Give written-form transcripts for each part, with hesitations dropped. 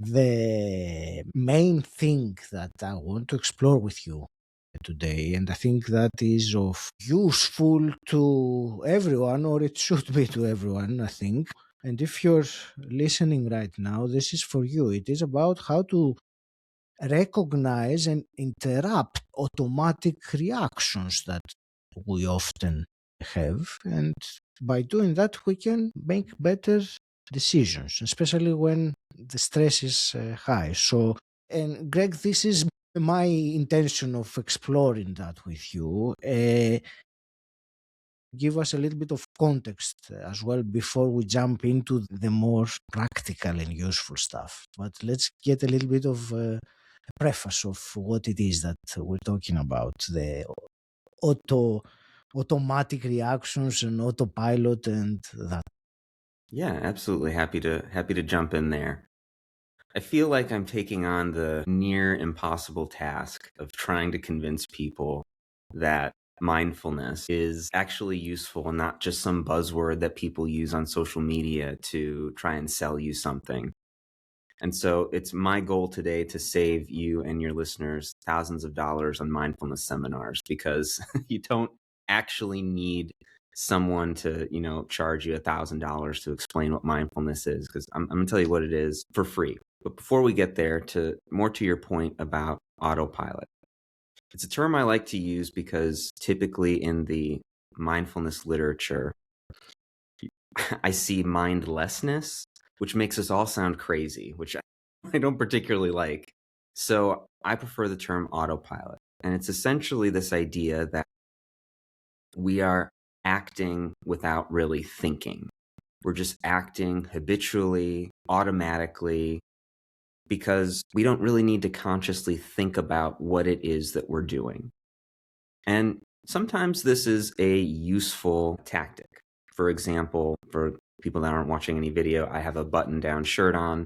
the main thing that I want to explore with you today, and I think that is of useful to everyone, or it should be to everyone, I think. And if you're listening right now, this is for you. It is about how to recognize and interrupt automatic reactions that we often have. And by doing that, we can make better decisions, especially when the stress is high. So, and Greg, this is my intention of exploring that with you. Give us a little bit of context as well before we jump into the more practical and useful stuff. But let's get a little bit of a preface of what it is that we're talking about, the automatic reactions and autopilot and that. Yeah, absolutely. Happy to jump in there. I feel like I'm taking on the near impossible task of trying to convince people that mindfulness is actually useful and not just some buzzword that people use on social media to try and sell you something. And so it's my goal today to save you and your listeners thousands of dollars on mindfulness seminars, because you don't actually need someone to, charge you $1,000 to explain what mindfulness is, because I'm going to tell you what it is for free. But before we get there, to your point about autopilot, it's a term I like to use because typically in the mindfulness literature, I see mindlessness, which makes us all sound crazy, which I don't particularly like. So I prefer the term autopilot. And it's essentially this idea that we are acting without really thinking. We're just acting habitually, automatically, because we don't really need to consciously think about what it is that we're doing. And sometimes this is a useful tactic. For example, for people that aren't watching any video, I have a button-down shirt on.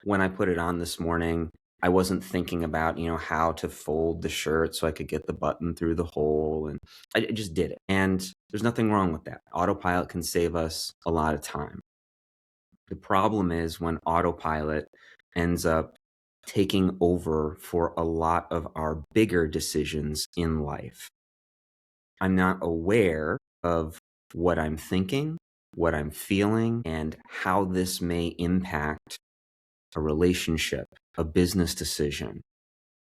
When I put it on this morning, I wasn't thinking about, how to fold the shirt so I could get the button through the hole. And I just did it. And there's nothing wrong with that. Autopilot can save us a lot of time. The problem is when autopilot ends up taking over for a lot of our bigger decisions in life. I'm not aware of what I'm thinking, what I'm feeling, and how this may impact a relationship, a business decision.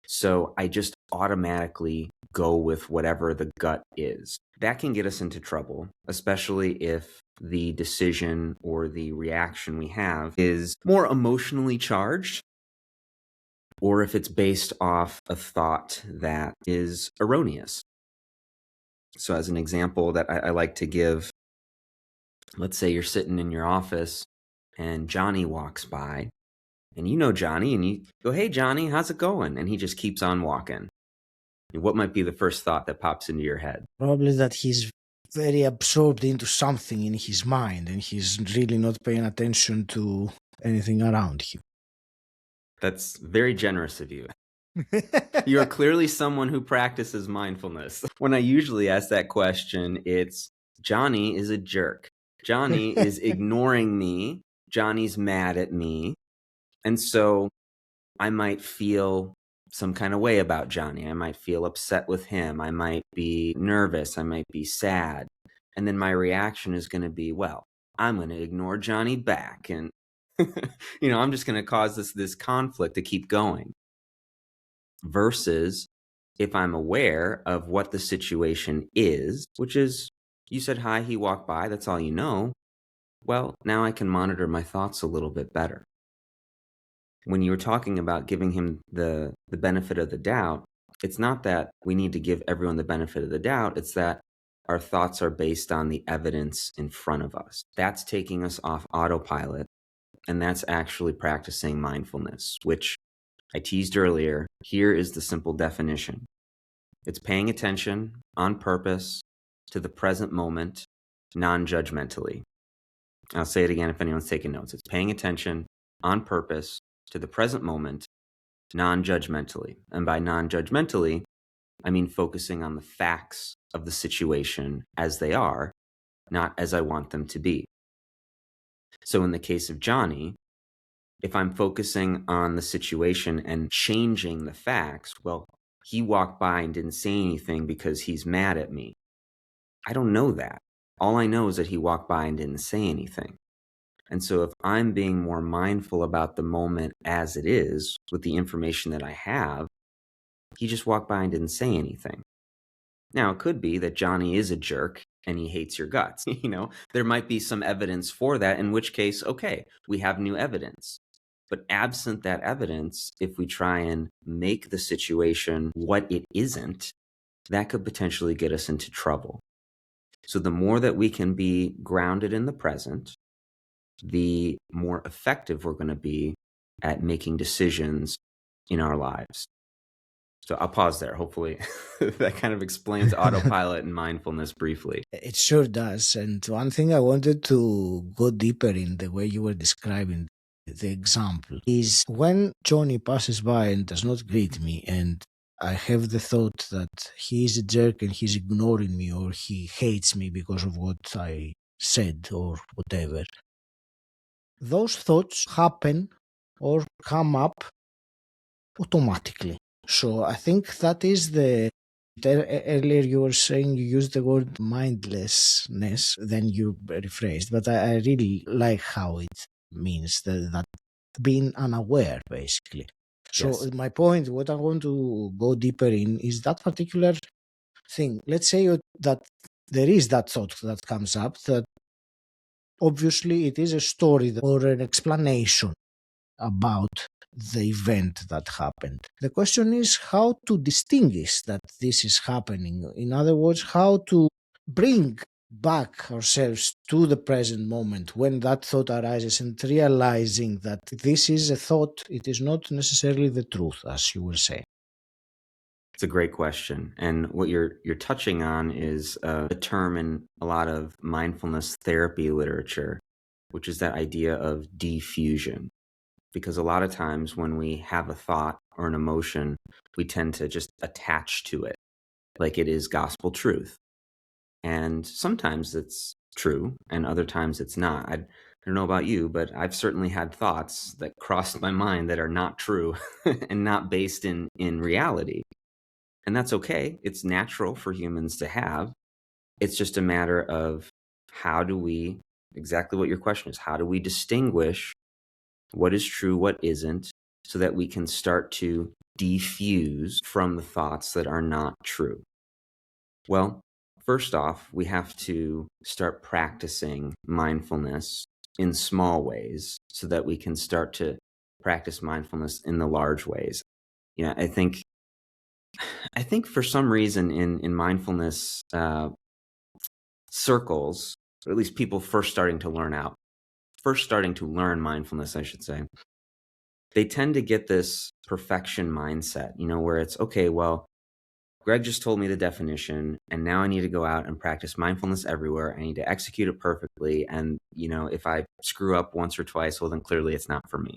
So I just automatically go with whatever the gut is. That can get us into trouble, especially if the decision or the reaction we have is more emotionally charged, or if it's based off a thought that is erroneous. So as an example that I like to give, let's say you're sitting in your office and Johnny walks by, and you know Johnny, and you go, "Hey, Johnny, how's it going?" And he just keeps on walking. What might be the first thought that pops into your head? Probably that he's very absorbed into something in his mind and he's really not paying attention to anything around him. That's very generous of you. You are clearly someone who practices mindfulness. When I usually ask that question, it's Johnny is a jerk. Johnny is ignoring me. Johnny's mad at me. And so I might feel some kind of way about Johnny. I might feel upset with him. I might be nervous. I might be sad. And then my reaction is going to be, well, I'm going to ignore Johnny back. And, I'm just going to cause this conflict to keep going. Versus if I'm aware of what the situation is, which is, you said hi, he walked by, that's all you know. Well, now I can monitor my thoughts a little bit better. When you were talking about giving him the benefit of the doubt, it's not that we need to give everyone the benefit of the doubt. It's that our thoughts are based on the evidence in front of us. That's taking us off autopilot. And that's actually practicing mindfulness, which I teased earlier. Here is the simple definition. It's paying attention on purpose to the present moment, non-judgmentally. I'll say it again if anyone's taking notes. It's paying attention on purpose to the present moment, non-judgmentally. And by non-judgmentally, I mean focusing on the facts of the situation as they are, not as I want them to be. So in the case of Johnny, If I'm focusing on the situation and changing the facts, well, he walked by and didn't say anything because he's mad at me. I don't know that. All I know is that he walked by and didn't say anything. And so if I'm being more mindful about the moment as it is with the information that I have, he just walked by and didn't say anything. Now, it could be that Johnny is a jerk and he hates your guts. There might be some evidence for that, in which case, okay, we have new evidence. But absent that evidence, if we try and make the situation what it isn't, that could potentially get us into trouble. So the more that we can be grounded in the present, the more effective we're going to be at making decisions in our lives. So I'll pause there. Hopefully that kind of explains autopilot and mindfulness briefly. It sure does. And one thing I wanted to go deeper in the way you were describing the example is when Johnny passes by and does not greet me, and I have the thought that he is a jerk and he's ignoring me, or he hates me because of what I said or whatever. Those thoughts happen or come up automatically. So I think that is earlier you were saying you used the word mindlessness, then you rephrased, but I really like how it means that being unaware, basically. So Yes. my point, what I want to go deeper in is that particular thing. Let's say that there is that thought that comes up, that obviously it is a story or an explanation about the event that happened. The question is how to distinguish that this is happening. In other words, how to bring back ourselves to the present moment when that thought arises, and realizing that this is a thought, it is not necessarily the truth, as you were saying. It's a great question. And what you're touching on is a term in a lot of mindfulness therapy literature, which is that idea of diffusion. Because a lot of times when we have a thought or an emotion, we tend to just attach to it like it is gospel truth. And sometimes it's true and other times it's not. I don't know about you, but I've certainly had thoughts that crossed my mind that are not true and not based in reality. And that's okay. It's natural for humans to have. It's just a matter of how do we, exactly what your question is, how do we distinguish what is true, what isn't, so that we can start to defuse from the thoughts that are not true? Well, first off, we have to start practicing mindfulness in small ways so that we can start to practice mindfulness in the large ways. I think for some reason in mindfulness circles, or at least people first starting to learn mindfulness, I should say, they tend to get this perfection mindset, where it's, okay, well, Greg just told me the definition, and now I need to go out and practice mindfulness everywhere. I need to execute it perfectly. And, if I screw up once or twice, well, then clearly it's not for me.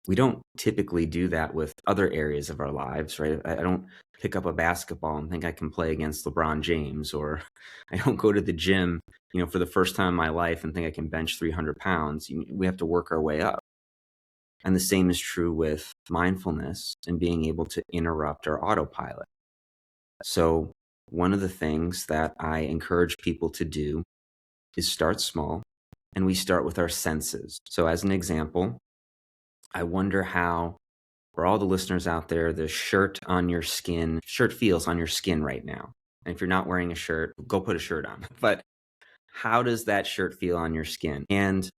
We don't typically do that with other areas of our lives, right? I don't pick up a basketball and think I can play against LeBron James, or I don't go to the gym, for the first time in my life and think I can bench 300 pounds. We have to work our way up. And the same is true with mindfulness and being able to interrupt our autopilot. So one of the things that I encourage people to do is start small, and we start with our senses. So as an example, I wonder how, for all the listeners out there, the shirt feels on your skin right now. And if you're not wearing a shirt, go put a shirt on. But how does that shirt feel on your skin? And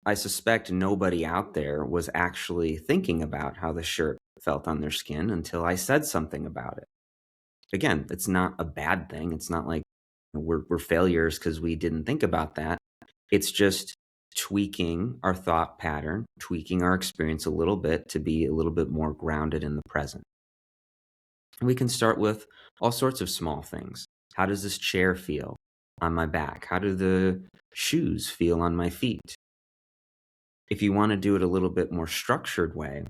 I suspect nobody out there was actually thinking about how the shirt felt on their skin until I said something about it. Again, it's not a bad thing. It's not like we're failures because we didn't think about that. It's just tweaking our thought pattern, tweaking our experience a little bit to be a little bit more grounded in the present. And we can start with all sorts of small things. How does this chair feel on my back? How do the shoes feel on my feet? If you want to do it a little bit more structured way,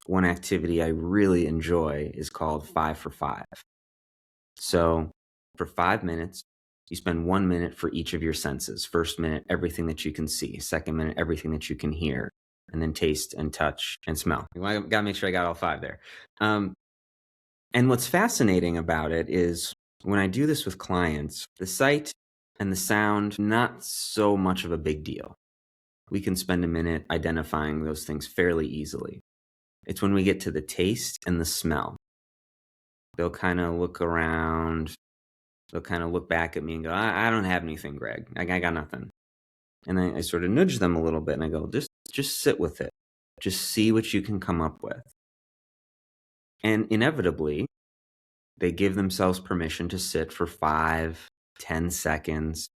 one activity I really enjoy is called 5 for 5. So for 5 minutes, you spend 1 minute for each of your senses. First minute, everything that you can see. Second minute, everything that you can hear. and then taste and touch and smell. I got to make sure I got all 5 there. And what's fascinating about it is when I do this with clients, the sight and the sound, not so much of a big deal. We can spend a minute identifying those things fairly easily. It's when we get to the taste and the smell. They'll kind of look around, they'll kind of look back at me and go, I don't have anything, Greg. I got nothing. And I sort of nudge them a little bit and I go, just sit with it. Just see what you can come up with. And inevitably, they give themselves permission to sit for 5, 10 seconds.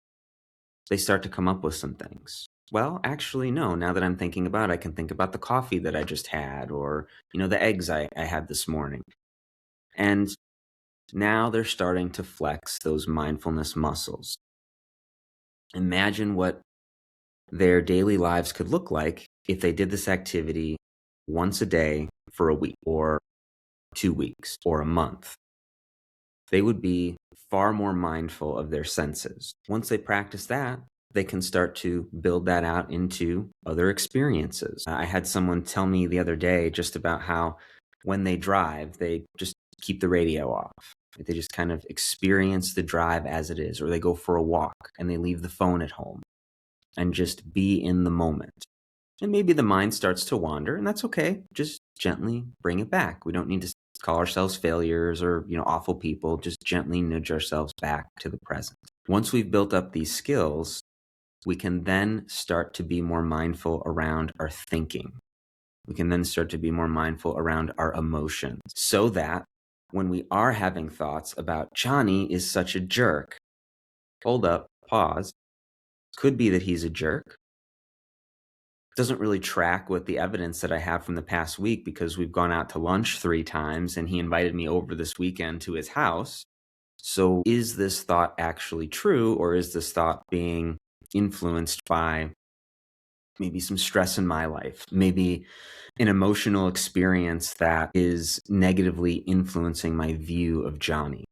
They start to come up with some things. Well, actually, no. Now that I'm thinking about it, I can think about the coffee that I just had or, the eggs I had this morning. And now they're starting to flex those mindfulness muscles. Imagine what their daily lives could look like if they did this activity once a day for a week or 2 weeks or a month. They would be far more mindful of their senses. Once they practice that, they can start to build that out into other experiences. I had someone tell me the other day just about how when they drive, they just keep the radio off. They just kind of experience the drive as it is, or they go for a walk and they leave the phone at home and just be in the moment. And maybe the mind starts to wander, and that's okay. Just gently bring it back. We don't need to call ourselves failures or, awful people. Just gently nudge ourselves back to the present. Once we've built up these skills, we can then start to be more mindful around our thinking. We can then start to be more mindful around our emotions so that when we are having thoughts about Johnny is such a jerk, hold up, pause. Could be that he's a jerk. Doesn't really track with the evidence that I have from the past week because we've gone out to lunch 3 times and he invited me over this weekend to his house. So is this thought actually true, or is this thought being influenced by maybe some stress in my life, maybe an emotional experience that is negatively influencing my view of Johnny?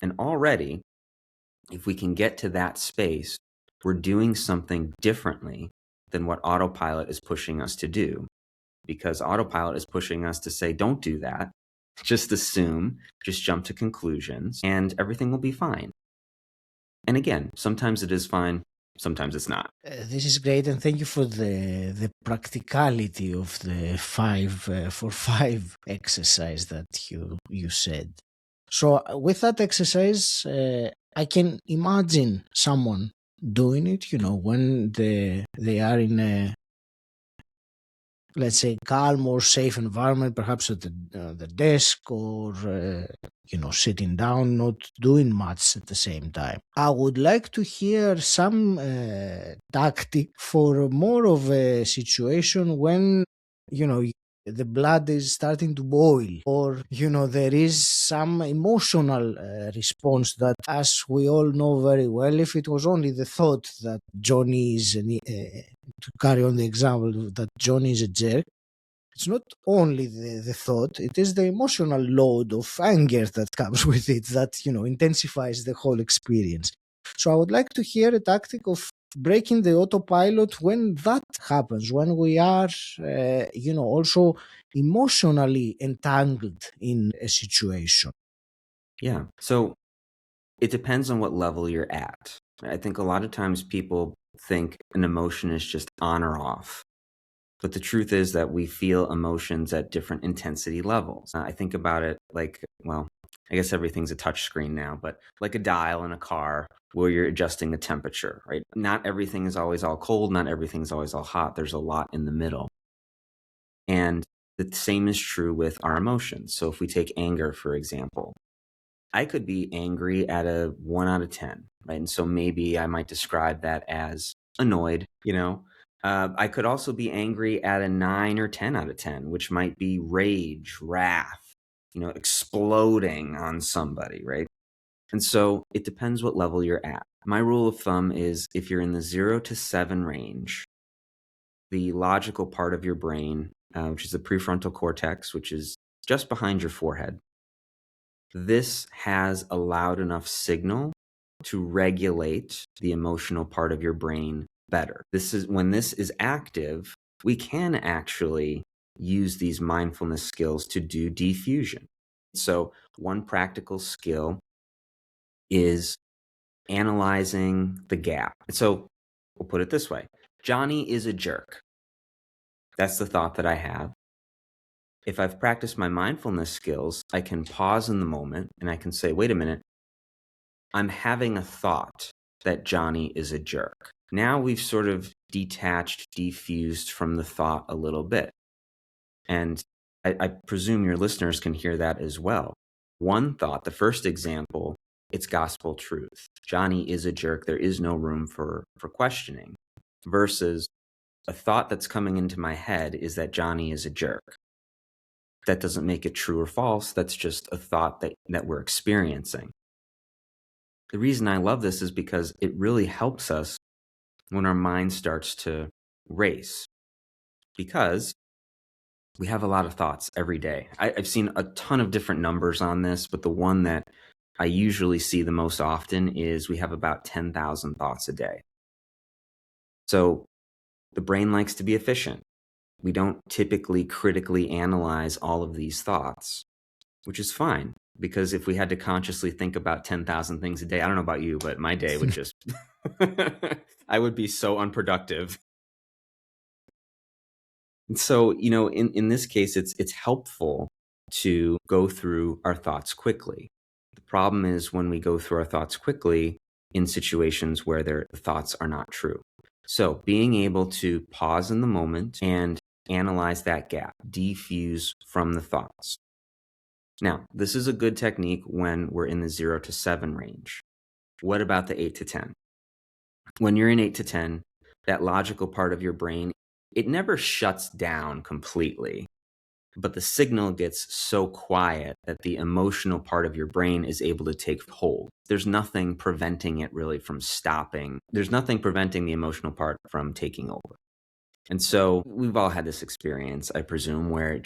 And already, if we can get to that space, we're doing something differently than what Autopilot is pushing us to do. Because Autopilot is pushing us to say, don't do that. Just assume, just jump to conclusions, and everything will be fine. And again, sometimes it is fine, sometimes it's not. This is great, and thank you for the practicality of the 5 exercise that you said. So with that exercise, I can imagine someone doing it, when they are in a, let's say, calm or safe environment, perhaps at the desk or, sitting down, not doing much at the same time. I would like to hear some tactic for more of a situation when, the blood is starting to boil, or there is some emotional response that, as we all know very well, if it was only the thought that Johnny is to carry on the example that Johnny is a jerk, it's not only the thought, it is the emotional load of anger that comes with it that intensifies the whole experience. So I would like to hear a tactic of breaking the autopilot when that happens, when we are also emotionally entangled in a situation. Yeah. So it depends on what level you're at. I think a lot of times people think an emotion is just on or off. But the truth is that we feel emotions at different intensity levels. I think about it like, well, I guess everything's a touch screen now, but like a dial in a car where you're adjusting the temperature, right? Not everything is always all cold. Not everything's always all hot. There's a lot in the middle. And the same is true with our emotions. So if we take anger, for example, I could be angry at a 1 out of 10, right? And so maybe I might describe that as annoyed, I could also be angry at a 9 or 10 out of 10, which might be rage, wrath, exploding on somebody, right? And so it depends what level you're at. My rule of thumb is if you're in the 0 to 7 range, the logical part of your brain, which is the prefrontal cortex, which is just behind your forehead, this has a loud enough signal to regulate the emotional part of your brain better. This is when this is active, we can actually use these mindfulness skills to do diffusion. So one practical skill is analyzing the gap. So we'll put it this way. Johnny is a jerk. That's the thought that I have. If I've practiced my mindfulness skills, I can pause in the moment and I can say, wait a minute, I'm having a thought that Johnny is a jerk. Now we've sort of detached, diffused from the thought a little bit. And I presume your listeners can hear that as well. One thought, the first example, it's gospel truth. Johnny is a jerk. There is no room for questioning. Versus a thought that's coming into my head is that Johnny is a jerk. That doesn't make it true or false. That's just a thought that we're experiencing. The reason I love this is because it really helps us when our mind starts to race, because we have a lot of thoughts every day. I've seen a ton of different numbers on this, but the one that I usually see the most often is we have about 10,000 thoughts a day. So the brain likes to be efficient. We don't typically critically analyze all of these thoughts, which is fine, because if we had to consciously think about 10,000 things a day, I don't know about you, but my day would just, I would be so unproductive. And so, in this case, it's helpful to go through our thoughts quickly. The problem is when we go through our thoughts quickly in situations where the thoughts are not true. So being able to pause in the moment and analyze that gap, diffuse from the thoughts. Now, this is a good technique when we're in the 0 to 7 range. What about the 8 to 10? When you're in 8 to 10, that logical part of your brain, it never shuts down completely, but the signal gets so quiet that the emotional part of your brain is able to take hold. There's nothing preventing it really from stopping. There's nothing preventing the emotional part from taking over. And so we've all had this experience, I presume, where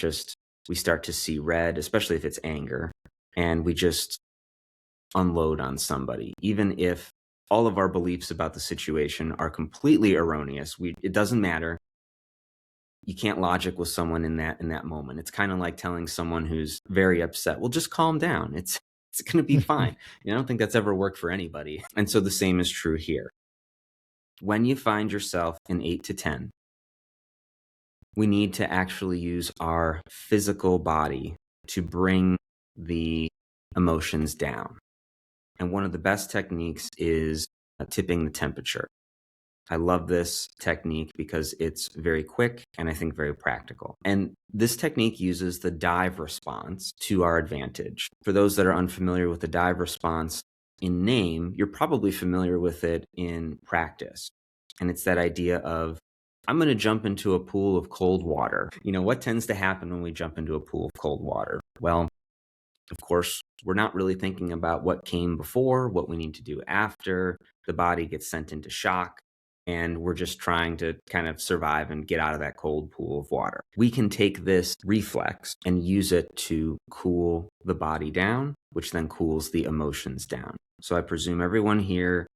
we start to see red, especially if it's anger, and we just unload on somebody, even if all of our beliefs about the situation are completely erroneous. It doesn't matter. You can't logic with someone in that moment. It's kind of like telling someone who's very upset, well, just calm down. It's going to be fine. I don't think that's ever worked for anybody. And so the same is true here. When you find yourself in 8 to 10, we need to actually use our physical body to bring the emotions down. And one of the best techniques is tipping the temperature. I love this technique because it's very quick and I think very practical. And this technique uses the dive response to our advantage. For those that are unfamiliar with the dive response in name, you're probably familiar with it in practice. And it's that idea of, I'm going to jump into a pool of cold water. What tends to happen when we jump into a pool of cold water? Well, of course, we're not really thinking about what came before, what we need to do after. The body gets sent into shock, and we're just trying to kind of survive and get out of that cold pool of water. We can take this reflex and use it to cool the body down, which then cools the emotions down. So I presume everyone here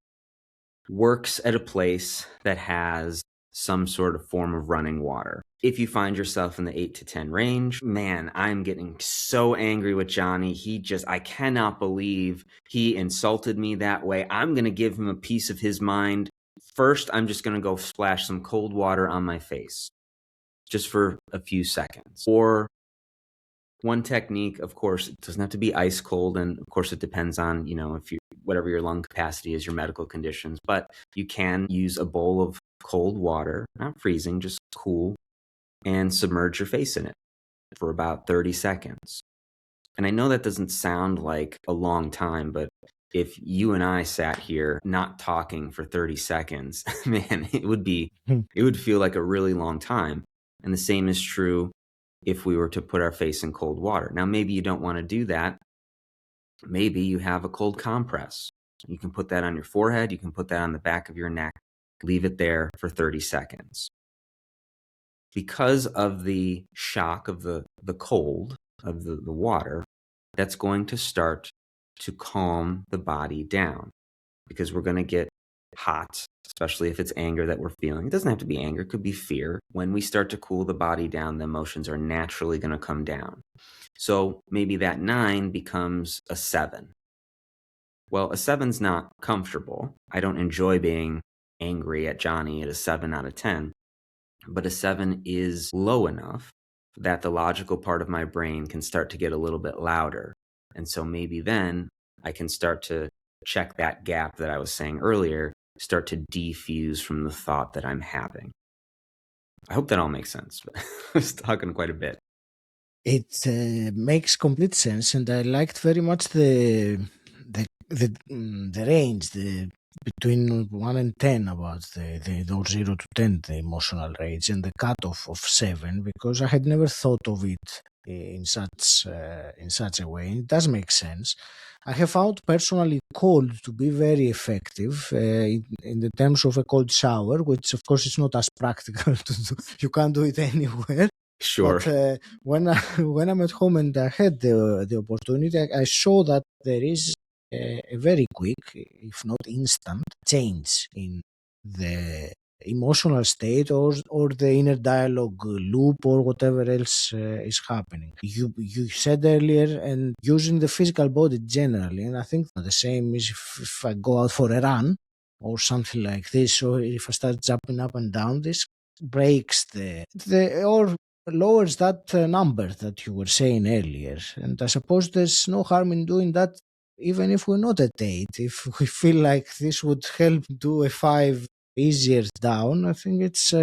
works at a place that has some sort of form of running water. If you find yourself in the 8 to 10 range, man, I'm getting so angry with Johnny. I cannot believe he insulted me that way. I'm going to give him a piece of his mind. First, I'm just going to go splash some cold water on my face just for a few seconds. Or one technique, of course, it doesn't have to be ice cold. And of course, it depends on, whatever your lung capacity is, your medical conditions. But you can use a bowl of cold water, not freezing, just cool, and submerge your face in it for about 30 seconds. And I know that doesn't sound like a long time, but if you and I sat here not talking for 30 seconds, man, it would feel like a really long time. And the same is true if we were to put our face in cold water. Now, maybe you don't want to do that. Maybe you have a cold compress. You can put that on your forehead. You can put that on the back of your neck. Leave it there for 30 seconds. Because of the shock of the cold of the water, that's going to start to calm the body down, because we're going to get hot, especially if it's anger that we're feeling. It doesn't have to be anger, it could be fear. When we start to cool the body down, the emotions are naturally going to come down. So maybe that 9 becomes a 7. Well, a 7's not comfortable. I don't enjoy being angry at Johnny at a 7 out of 10, but a 7 is low enough that the logical part of my brain can start to get a little bit louder. And so maybe then I can start to check that gap that I was saying earlier, start to defuse from the thought that I'm having. I hope that all makes sense. I was talking quite a bit. It makes complete sense, and I liked very much the range, between 1 and 10, about or 0 to 10, the emotional range, and the cutoff of 7, because I had never thought of it in such a way. It does make sense. I have found personally cold to be very effective in the terms of a cold shower, which of course is not as practical to do. You can't do it anywhere. Sure. But when I'm at home and I had the opportunity, I saw that there is a very quick, if not instant, change in the emotional state or the inner dialogue loop or whatever else is happening. You said earlier, and using the physical body generally, and I think the same is if I go out for a run or something like this, or if I start jumping up and down, this breaks the or lowers that number that you were saying earlier. And I suppose there's no harm in doing that, even if we're not at 8. If we feel like this would help do a 5 easier down, I think it's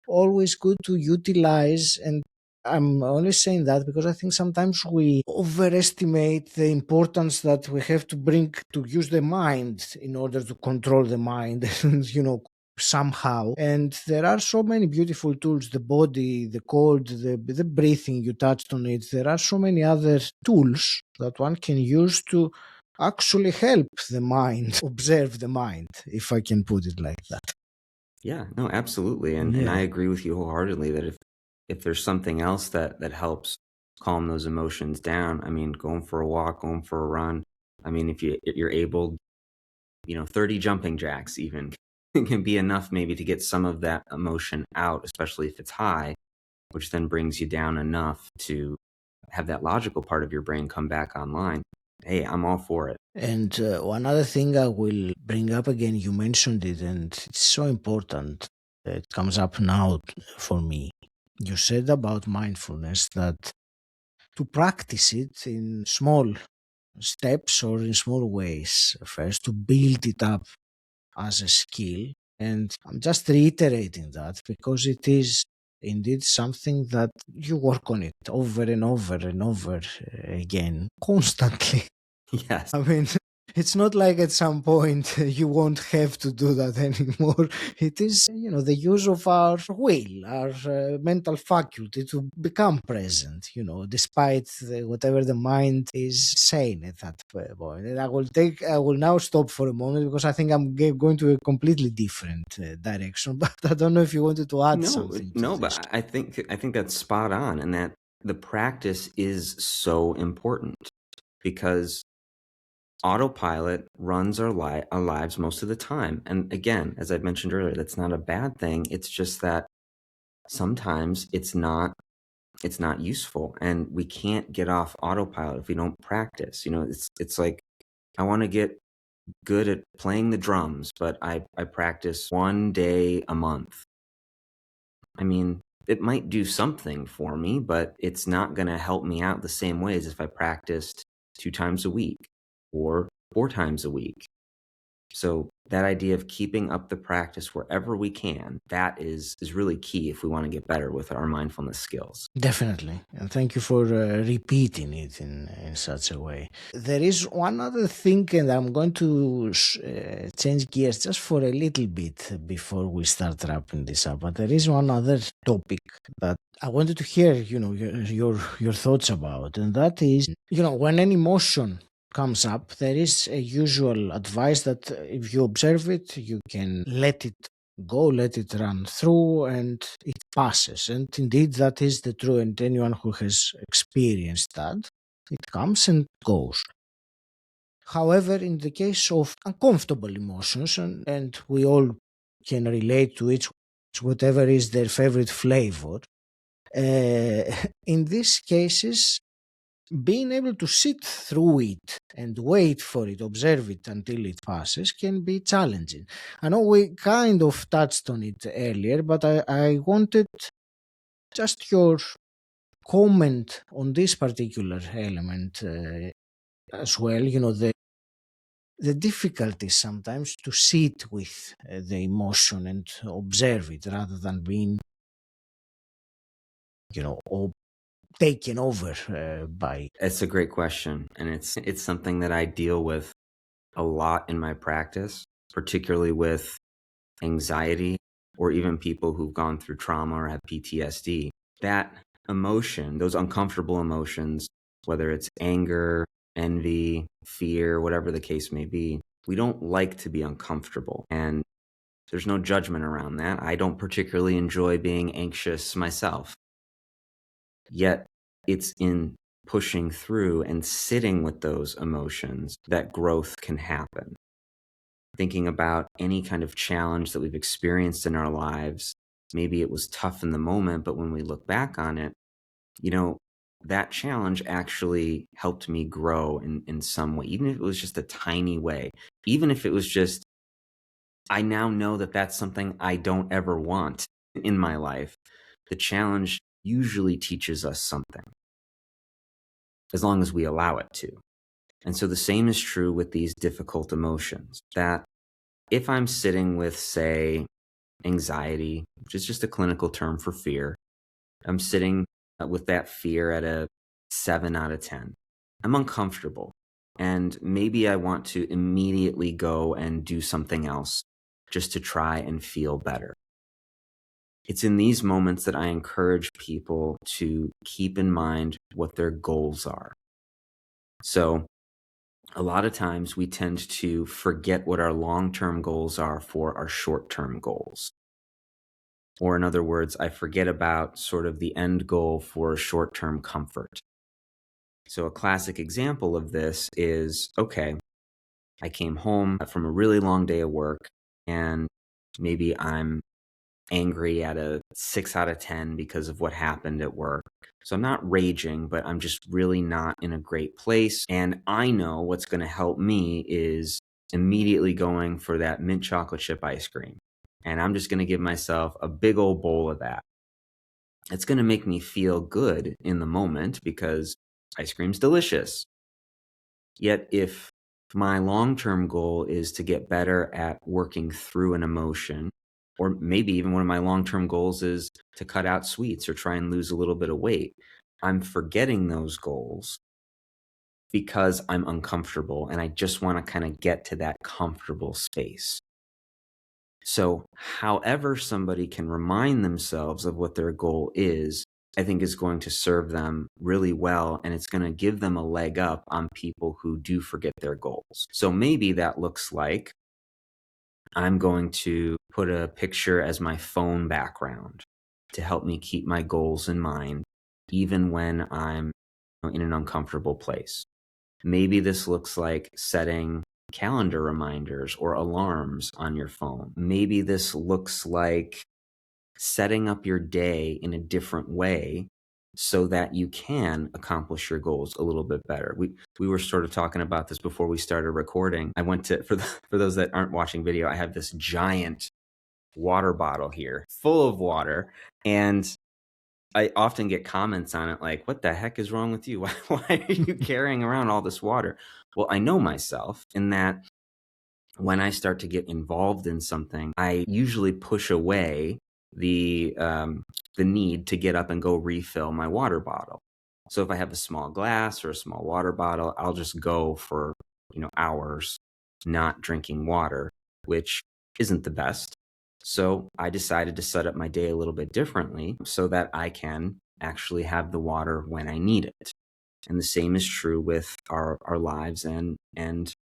always good to utilize. And I'm only saying that because I think sometimes we overestimate the importance that we have to bring to use the mind in order to control the mind, somehow. And there are so many beautiful tools: the body, the cold, the breathing. You touched on it. There are so many other tools that one can use to actually help the mind, observe the mind, if I can put it like that. Yeah, no, absolutely. And I agree with you wholeheartedly that if there's something else that helps calm those emotions down, I mean, going for a walk, going for a run. I mean, if you're able, 30 jumping jacks even can be enough maybe to get some of that emotion out, especially if it's high, which then brings you down enough to have that logical part of your brain come back online. Hey, I'm all for it. And one other thing I will bring up again, you mentioned it, and it's so important. It comes up now for me. You said about mindfulness that to practice it in small steps or in small ways first, to build it up as a skill. And I'm just reiterating that because it is indeed something that you work on it over and over and over again, constantly. Yes. I mean, it's not like at some point you won't have to do that anymore. It is, the use of our will, our mental faculty to become present, despite whatever the mind is saying at that point. And I will now stop for a moment because I think I'm going to a completely different direction. But I don't know if you wanted to add something to No, this. but I think that's spot on, and that the practice is so important because autopilot runs our lives most of the time. And again, as I mentioned earlier, that's not a bad thing. It's just that sometimes it's not useful, and we can't get off autopilot if we don't practice. It's like I want to get good at playing the drums, but I practice 1 day a month. I mean, it might do something for me, but it's not going to help me out the same way as if I practiced 2 times a week or 4 times a week. So that idea of keeping up the practice wherever we can, that is really key if we want to get better with our mindfulness skills. Definitely. And thank you for repeating it in such a way. There is one other thing, and I'm going to change gears just for a little bit before we start wrapping this up. But there is one other topic that I wanted to hear, your thoughts about, and that is, when an emotion comes up, there is a usual advice that if you observe it, you can let it go, let it run through, and it passes. And indeed, that is the true. And anyone who has experienced that, it comes and goes. However, in the case of uncomfortable emotions, and we all can relate to it, whatever is their favorite flavor, in these cases, being able to sit through it and wait for it, observe it until it passes, can be challenging. I know we kind of touched on it earlier, but I wanted just your comment on this particular element as well. The difficulty sometimes to sit with the emotion and observe it rather than being, taken over by. It's a great question, and it's something that I deal with a lot in my practice, particularly with anxiety or even people who've gone through trauma or have PTSD. That emotion, those uncomfortable emotions, whether it's anger, envy, fear, whatever the case may be, we don't like to be uncomfortable. And there's no judgment around that. I don't particularly enjoy being anxious myself. Yet it's in pushing through and sitting with those emotions that growth can happen. Thinking about any kind of challenge that we've experienced in our lives, maybe it was tough in the moment, but when we look back on it, that challenge actually helped me grow in some way, even if it was just a tiny way. Even if it was just, I now know that that's something I don't ever want in my life. The challenge usually teaches us something, as long as we allow it to. And so the same is true with these difficult emotions, that if I'm sitting with, say, anxiety, which is just a clinical term for fear, I'm sitting with that fear at a 7 out of 10. I'm uncomfortable. And maybe I want to immediately go and do something else just to try and feel better. It's in these moments that I encourage people to keep in mind what their goals are. So a lot of times we tend to forget what our long-term goals are for our short-term goals. Or in other words, I forget about sort of the end goal for short-term comfort. So a classic example of this is, okay, I came home from a really long day of work and maybe I'm angry at a 6 out of 10 because of what happened at work. So I'm not raging, but I'm just really not in a great place. And I know what's going to help me is immediately going for that mint chocolate chip ice cream. And I'm just going to give myself a big old bowl of that. It's going to make me feel good in the moment because ice cream's delicious. Yet if my long-term goal is to get better at working through an emotion, or maybe even one of my long-term goals is to cut out sweets or try and lose a little bit of weight, I'm forgetting those goals because I'm uncomfortable and I just want to kind of get to that comfortable space. So however somebody can remind themselves of what their goal is, I think is going to serve them really well, and it's going to give them a leg up on people who do forget their goals. So maybe that looks like I'm going to put a picture as my phone background to help me keep my goals in mind, even when I'm in an uncomfortable place. Maybe this looks like setting calendar reminders or alarms on your phone. Maybe this looks like setting up your day in a different way so that you can accomplish your goals a little bit better. We were sort of talking about this before we started recording. I went to, for those that aren't watching video, I have this giant water bottle here full of water, and I often get comments on it like, what the heck is wrong with you? Why are you carrying around all this water? Well, I know myself in that when I start to get involved in something, I usually push away the need to get up and go refill my water bottle. So if I have a small glass or a small water bottle, I'll just go for, hours not drinking water, which isn't the best. So I decided to set up my day a little bit differently so that I can actually have the water when I need it. And the same is true with our lives and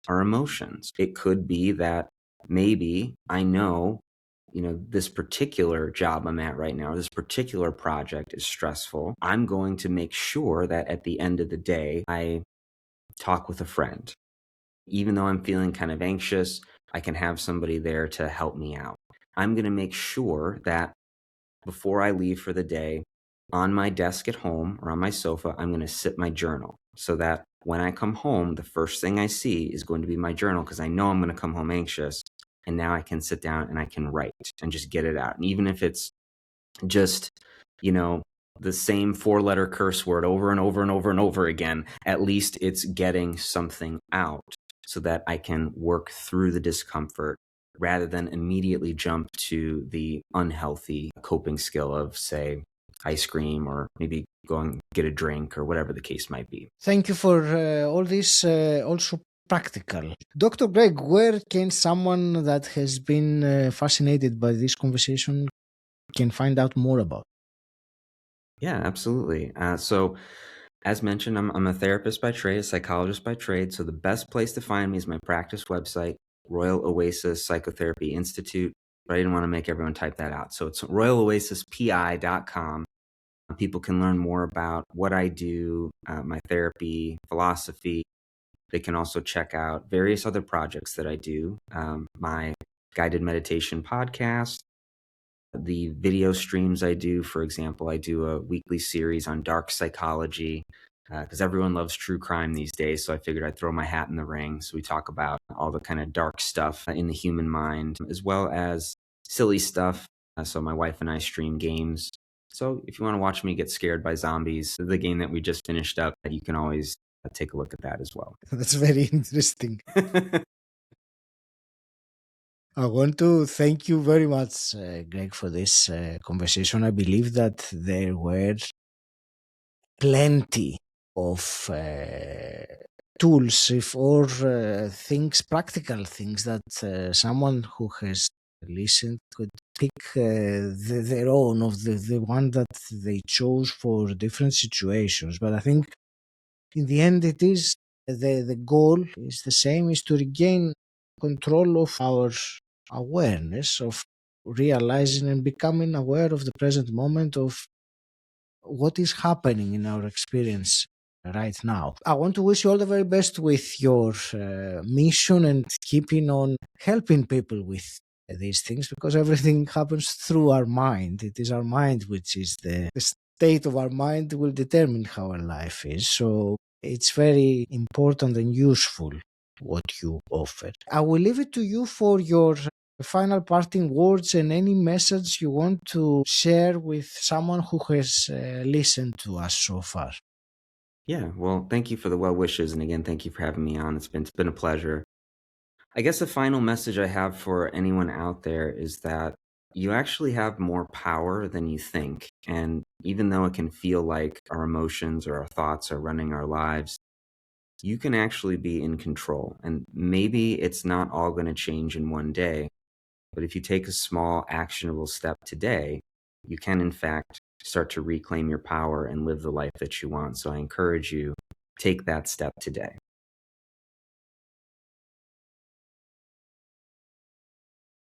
our emotions. It could be that maybe I know, this particular job I'm at right now, this particular project is stressful. I'm going to make sure that at the end of the day, I talk with a friend even though I'm feeling kind of anxious, I can have somebody there to help me out. I'm going to make sure that before I leave for the day, on my desk at home or on my sofa, I'm going to sit my journal so that when I come home, the first thing I see is going to be my journal because I know I'm going to come home anxious. And now I can sit down and I can write and just get it out. And even if it's just, you know, the same 4-letter curse word over and over and over and over again, at least it's getting something out so that I can work through the discomfort rather than immediately jump to the unhealthy coping skill of, say, ice cream or maybe going get a drink or whatever the case might be. Thank you for all this, also practical. Dr. Greg, where can someone that has been fascinated by this conversation can find out more about? Yeah, absolutely. So as mentioned, I'm a therapist by trade, a psychologist by trade. So the best place to find me is my practice website, Royal Oasis Psychotherapy Institute. But I didn't want to make everyone type that out. So it's royaloasispi.com. People can learn more about what I do, my therapy, philosophy. They can also check out various other projects that I do, my guided meditation podcast, the video streams I do. For example, I do a weekly series on dark psychology because everyone loves true crime these days. So I figured I'd throw my hat in the ring. So we talk about all the kind of dark stuff in the human mind, as well as silly stuff. So my wife and I stream games. So if you want to watch me get scared by zombies, the game that we just finished up, you can always take a look at that as well. That's very interesting. I want to thank you very much, Greg, for this conversation. I believe that there were plenty of tools or things, practical things that someone who has listened could pick their own of the one that they chose for different situations. But I think in the end, it is the goal is the same: is to regain control of our awareness, of realizing and becoming aware of the present moment, of what is happening in our experience right now. I want to wish you all the very best with your mission and keeping on helping people with these things, because everything happens through our mind. It is our mind which is the state of our mind will determine how our life is. So it's very important and useful what you offer. I will leave it to you for your final parting words and any message you want to share with someone who has listened to us so far. Yeah, well, thank you for the well wishes. And again, thank you for having me on. It's been a pleasure. I guess the final message I have for anyone out there is that you actually have more power than you think. And even though it can feel like our emotions or our thoughts are running our lives, you can actually be in control. And maybe it's not all going to change in one day, but if you take a small actionable step today, you can in fact start to reclaim your power and live the life that you want. So I encourage you, take that step today.